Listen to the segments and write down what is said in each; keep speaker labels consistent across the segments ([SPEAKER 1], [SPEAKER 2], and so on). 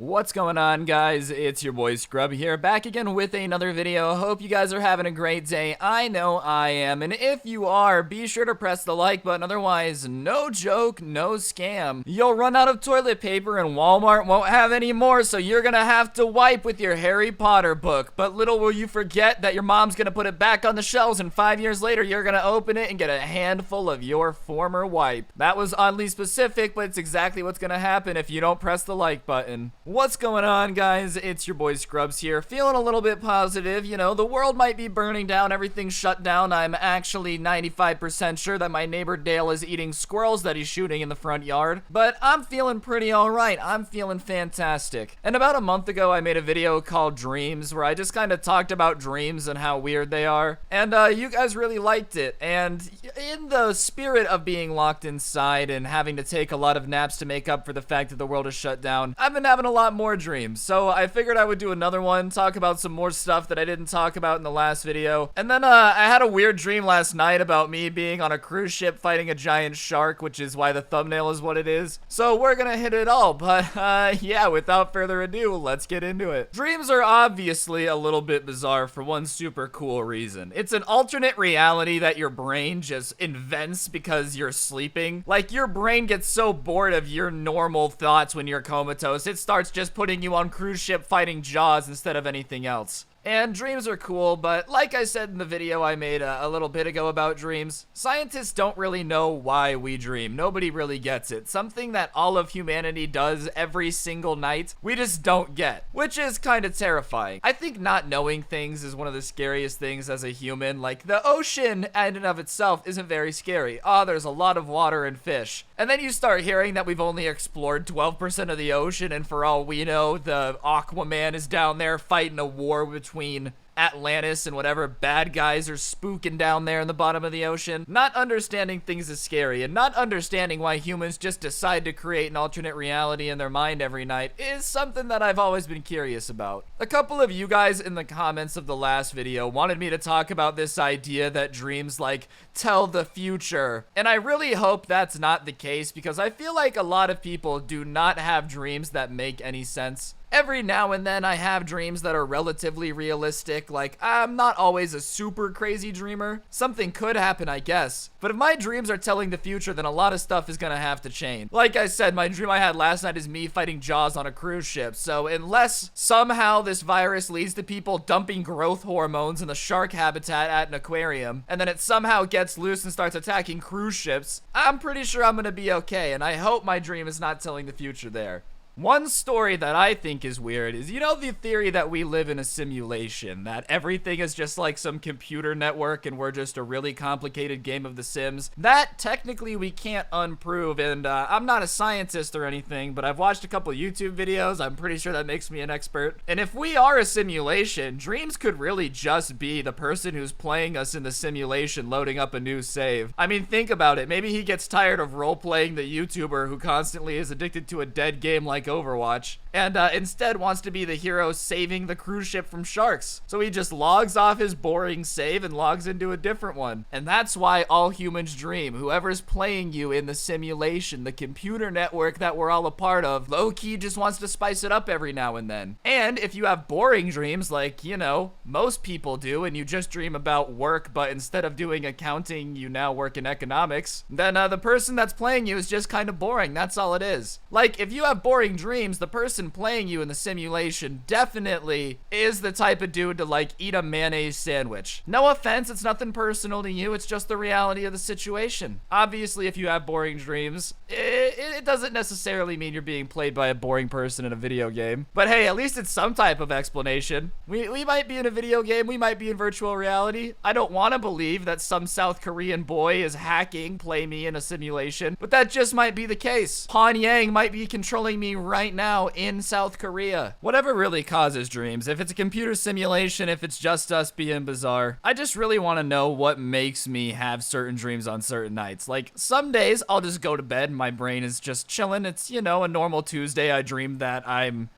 [SPEAKER 1] What's going on, guys? It's your boy Scrub here, back again with another video. Hope you guys are having a great day. I know I am, and if you are, be sure to press the like button. Otherwise, no joke, no scam. You'll run out of toilet paper and Walmart won't have any more, so you're gonna have to wipe with your Harry Potter book. But little will you forget that your mom's gonna put it back on the shelves, and 5 years later, you're gonna open it and get a handful of your former wipe. That was oddly specific, but it's exactly what's gonna happen if you don't press the like button. What's going on, guys? It's your boy Scrubs here, feeling a little bit positive. You know, the world might be burning down, everything's shut down. I'm actually 95% sure that my neighbor Dale is eating squirrels that he's shooting in the front yard, but I'm feeling pretty alright. I'm feeling fantastic. And about a month ago, I made a video called Dreams, where I just kind of talked about dreams and how weird they are, and you guys really liked it. And in the spirit of being locked inside and having to take a lot of naps to make up for the fact that the world is shut down, I've been having a lot more dreams, so I figured I would do another one, talk about some more stuff that I didn't talk about in the last video. And then I had a weird dream last night about me being on a cruise ship fighting a giant shark, which is why the thumbnail is what it is. So we're gonna hit it all, but yeah, without further ado, let's get into it. Dreams are obviously a little bit bizarre for one super cool reason. It's an alternate reality that your brain just invents because you're sleeping. Like, your brain gets so bored of your normal thoughts when you're comatose, it starts just putting you on cruise ship fighting Jaws instead of anything else. And dreams are cool, but like I said in the video I made a little bit ago about dreams, scientists don't really know why we dream. Nobody really gets it. Something that all of humanity does every single night, we just don't get, which is kind of terrifying. I think not knowing things is one of the scariest things as a human. Like, the ocean in and of itself isn't very scary. Oh, there's a lot of water and fish. And then you start hearing that we've only explored 12% of the ocean, and for all we know, the Aquaman is down there fighting a war between Atlantis and whatever bad guys are spooking down there in the bottom of the ocean. Not understanding things is scary, and not understanding why humans just decide to create an alternate reality in their mind every night is something that I've always been curious about. A couple of you guys in the comments of the last video wanted me to talk about this idea that dreams like tell the future, and I really hope that's not the case, because I feel like a lot of people do not have dreams that make any sense. Every now and then I have dreams that are relatively realistic. Like, I'm not always a super crazy dreamer. Something could happen, I guess. But if my dreams are telling the future, then a lot of stuff is gonna have to change. Like I said, my dream I had last night is me fighting Jaws on a cruise ship. So unless somehow this virus leads to people dumping growth hormones in the shark habitat at an aquarium, and then it somehow gets loose and starts attacking cruise ships, I'm pretty sure I'm gonna be okay, and I hope my dream is not telling the future there. One story that I think is weird is, you know, the theory that we live in a simulation, that everything is just like some computer network and we're just a really complicated game of The Sims. That technically we can't unprove, and I'm not a scientist or anything, but I've watched a couple YouTube videos. I'm pretty sure that makes me an expert. And if we are a simulation, dreams could really just be the person who's playing us in the simulation loading up a new save. I mean, think about it. Maybe he gets tired of role-playing the YouTuber who constantly is addicted to a dead game like Overwatch, and instead wants to be the hero saving the cruise ship from sharks. So he just logs off his boring save and logs into a different one. And that's why all humans dream. Whoever's playing you in the simulation, the computer network that we're all a part of, low-key just wants to spice it up every now and then. And if you have boring dreams, like, you know, most people do, and you just dream about work, but instead of doing accounting, you now work in economics, then the person that's playing you is just kind of boring. That's all it is. Like, if you have boring dreams, the person playing you in the simulation definitely is the type of dude to like eat a mayonnaise sandwich. No offense, it's nothing personal to you, it's just the reality of the situation. Obviously, if you have boring dreams, it doesn't necessarily mean you're being played by a boring person in a video game. But hey, at least it's some type of explanation. We might be in a video game, we might be in virtual reality. I don't want to believe that some South Korean boy is hacking Play Me in a simulation, but that just might be the case. Pyongyang might be controlling me right now in South Korea. Whatever really causes dreams, if it's a computer simulation, if it's just us being bizarre, I just really want to know what makes me have certain dreams on certain nights. Like, some days I'll just go to bed and my brain is just chilling. It's, you know, a normal Tuesday. I dream that I'm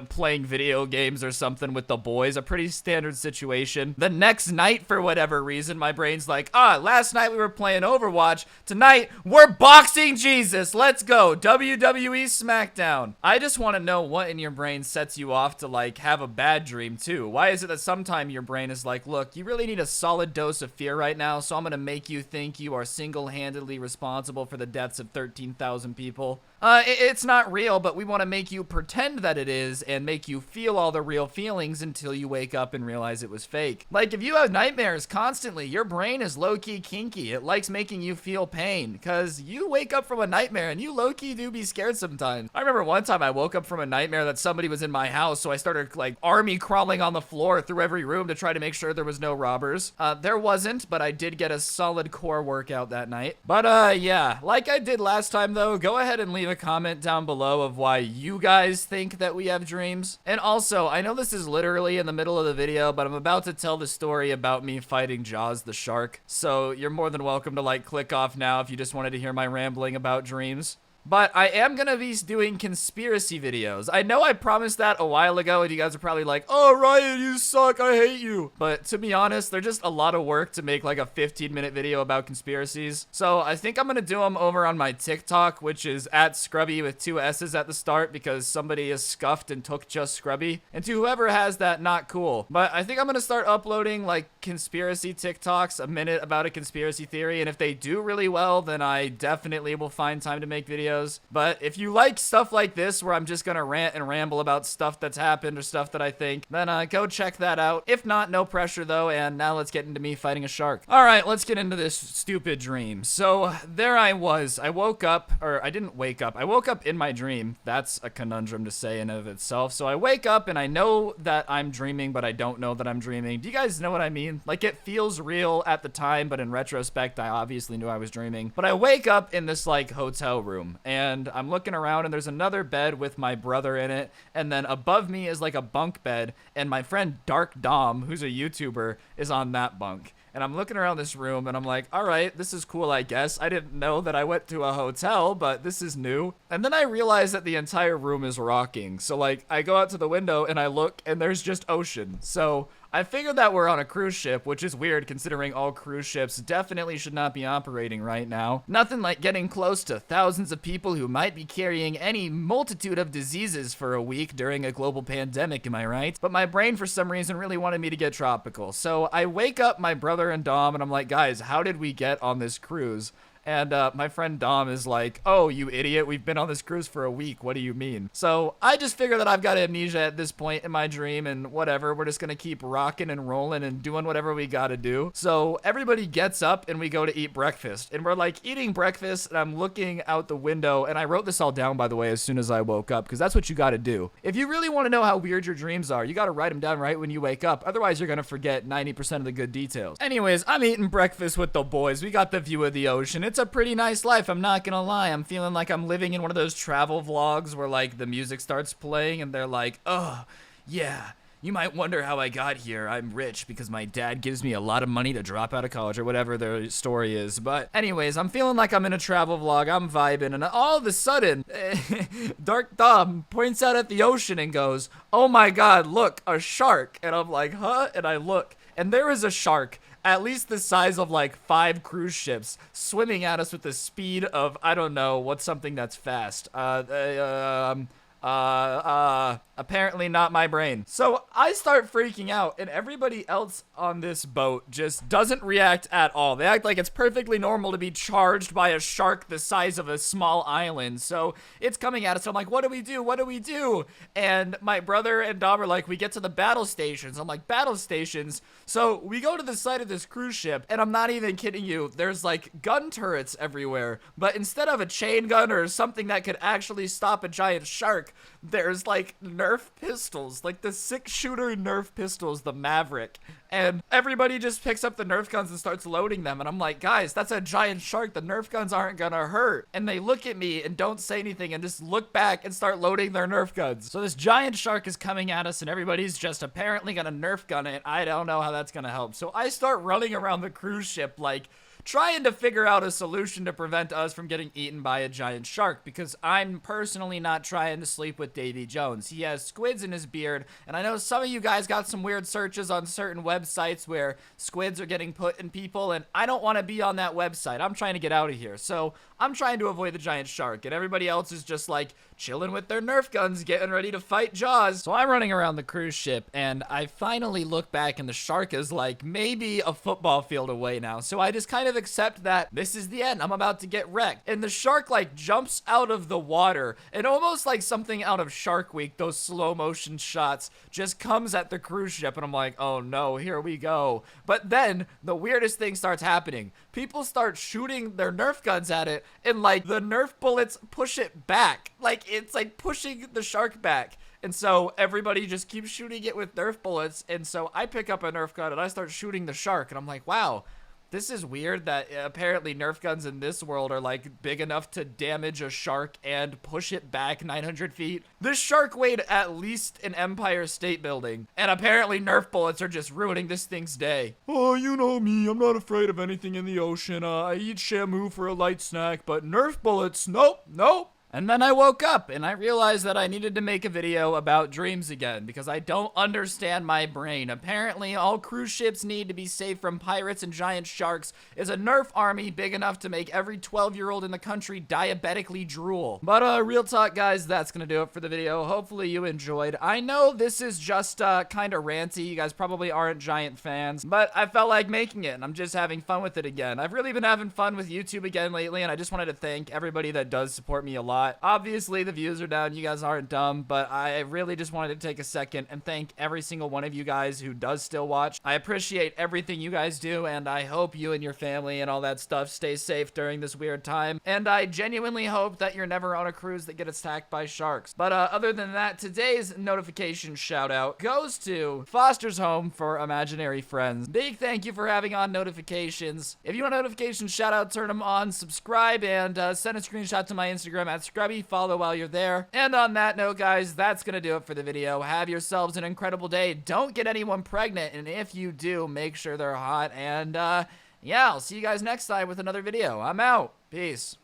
[SPEAKER 1] playing video games or something with the boys, a pretty standard situation. The next night, for whatever reason, my brain's like, last night we were playing Overwatch, tonight we're boxing Jesus, let's go, WWE SmackDown. I just want to know what in your brain sets you off to like have a bad dream too. Why is it that sometime your brain is like, look, you really need a solid dose of fear right now, so I'm gonna make you think you are single-handedly responsible for the deaths of 13,000 people. It's not real, but we want to make you pretend that it is and make you feel all the real feelings until you wake up and realize it was fake. Like, if you have nightmares constantly, your brain is low-key kinky. It likes making you feel pain, because you wake up from a nightmare and you low-key do be scared sometimes. I remember one time I woke up from a nightmare that somebody was in my house, so I started, like, army crawling on the floor through every room to try to make sure there was no robbers. There wasn't, but I did get a solid core workout that night. But, yeah, like I did last time, though, go ahead and leave a comment down below of why you guys think that we have dreams. And also, I know this is literally in the middle of the video, but I'm about to tell the story about me fighting Jaws the shark. So you're more than welcome to like click off now if you just wanted to hear my rambling about dreams. But I am gonna be doing conspiracy videos. I know I promised that a while ago, and you guys are probably like, oh, Ryan, you suck, I hate you. But to be honest, they're just a lot of work to make like a 15-minute video about conspiracies. So I think I'm gonna do them over on my TikTok, which is @Scrubby with 2 S's at the start, because somebody is scuffed and took just Scrubby. And to whoever has that, not cool. But I think I'm gonna start uploading like conspiracy TikToks, a minute about a conspiracy theory, and if they do really well, then I definitely will find time to make videos. But if you like stuff like this where I'm just gonna rant and ramble about stuff that's happened or stuff that I think, then go check that out. If not, no pressure though, and now let's get into me fighting a shark. Alright, let's get into this stupid dream. So there I was. I woke up, or I didn't wake up. I woke up in my dream. That's a conundrum to say in and of itself. So I wake up and I know that I'm dreaming, but I don't know that I'm dreaming. Do you guys know what I mean? Like, it feels real at the time, but in retrospect, I obviously knew I was dreaming. But I wake up in this like hotel room, and I'm looking around and there's another bed with my brother in it, and then above me is like a bunk bed, and my friend Dark Dom, who's a YouTuber, is on that bunk. And I'm looking around this room and I'm like, all right, this is cool, I guess. I didn't know that I went to a hotel, but this is new. And then I realized that the entire room is rocking. So like, I go out to the window and I look and there's just ocean. So I figured that we're on a cruise ship, which is weird considering all cruise ships definitely should not be operating right now. Nothing like getting close to thousands of people who might be carrying any multitude of diseases for a week during a global pandemic, am I right? But my brain for some reason really wanted me to get tropical. So I wake up my brother and Dom and I'm like, guys, how did we get on this cruise? And my friend Dom is like, oh, you idiot, we've been on this cruise for a week. What do you mean? So I just figure that I've got amnesia at this point in my dream, and whatever, we're just gonna keep rocking and rolling and doing whatever we gotta do. So everybody gets up and we go to eat breakfast, and we're like eating breakfast, and I'm looking out the window, and I wrote this all down, by the way, as soon as I woke up, because that's what you gotta do. If you really want to know how weird your dreams are, you gotta write them down right when you wake up. Otherwise, you're gonna forget 90% of the good details. Anyways, I'm eating breakfast with the boys. We got the view of the ocean. It's a pretty nice life, I'm not gonna lie. I'm feeling like I'm living in one of those travel vlogs where like the music starts playing and they're like, oh, yeah, you might wonder how I got here. I'm rich because my dad gives me a lot of money to drop out of college, or whatever their story is. But anyways, I'm feeling like I'm in a travel vlog. I'm vibing, and all of a sudden, Dark Dom points out at the ocean and goes, oh my god, look, a shark. And I'm like, huh? And I look, and there is a shark at least the size of like 5 cruise ships swimming at us with the speed of, I don't know, what's something that's fast? Apparently not my brain. So I start freaking out, and everybody else on this boat just doesn't react at all. They act like it's perfectly normal to be charged by a shark the size of a small island. So it's coming at us. I'm like, what do we do? What do we do? And my brother and Dom are like, we get to the battle stations. I'm like, battle stations? So we go to the side of this cruise ship, and I'm not even kidding you. There's like gun turrets everywhere, but instead of a chain gun or something that could actually stop a giant shark, there's like Nerf pistols, like the 6-shooter Nerf pistols, the Maverick. And everybody just picks up the Nerf guns and starts loading them. And I'm like, guys, that's a giant shark. The Nerf guns aren't gonna hurt. And they look at me and don't say anything and just look back and start loading their Nerf guns. So this giant shark is coming at us and everybody's just apparently gonna Nerf gun it. I don't know how that's gonna help. So I start running around the cruise ship like trying to figure out a solution to prevent us from getting eaten by a giant shark, because I'm personally not trying to sleep with Davy Jones. He has squids in his beard, and I know some of you guys got some weird searches on certain websites where squids are getting put in people, and I don't want to be on that website. I'm trying to get out of here, so I'm trying to avoid the giant shark, and everybody else is just like chilling with their Nerf guns, getting ready to fight Jaws. So I'm running around the cruise ship, and I finally look back, and the shark is like maybe a football field away now. So I just kind of accept that this is the end. I'm about to get wrecked. And the shark like jumps out of the water, and almost like something out of Shark Week, those slow motion shots, just comes at the cruise ship, and I'm like, oh no, here we go. But then the weirdest thing starts happening. People start shooting their Nerf guns at it, and like the Nerf bullets push it back. Like it's like pushing the shark back. And so everybody just keeps shooting it with Nerf bullets. And so I pick up a Nerf gun and I start shooting the shark. And I'm like, wow, this is weird that apparently Nerf guns in this world are like big enough to damage a shark and push it back 900 feet. This shark weighed at least an Empire State Building. And apparently Nerf bullets are just ruining this thing's day. Oh, you know me. I'm not afraid of anything in the ocean. I eat Shamu for a light snack, but Nerf bullets, nope, nope. And then I woke up and I realized that I needed to make a video about dreams again because I don't understand my brain. Apparently, all cruise ships need to be safe from pirates and giant sharks is a Nerf army big enough to make every 12-year-old in the country diabetically drool. But real talk, guys, that's gonna do it for the video. Hopefully you enjoyed. I know this is just kind of ranty. You guys probably aren't giant fans, but I felt like making it and I'm just having fun with it again. I've really been having fun with YouTube again lately, and I just wanted to thank everybody that does support me a lot. Obviously, the views are down. You guys aren't dumb, but I really just wanted to take a second and thank every single one of you guys who does still watch. I appreciate everything you guys do, and I hope you and your family and all that stuff stay safe during this weird time. And I genuinely hope that you're never on a cruise that gets attacked by sharks. But other than that, today's notification shout out goes to Foster's Home for Imaginary Friends. Big thank you for having on notifications. If you want notifications shout out, turn them on, subscribe, and send a screenshot to my Instagram at Scrubby. Follow while you're there. And on that note, guys, that's gonna do it for the video. Have yourselves an incredible day. Don't get anyone pregnant, and if you do, make sure they're hot. And yeah, I'll see you guys next time with another video. I'm out. Peace.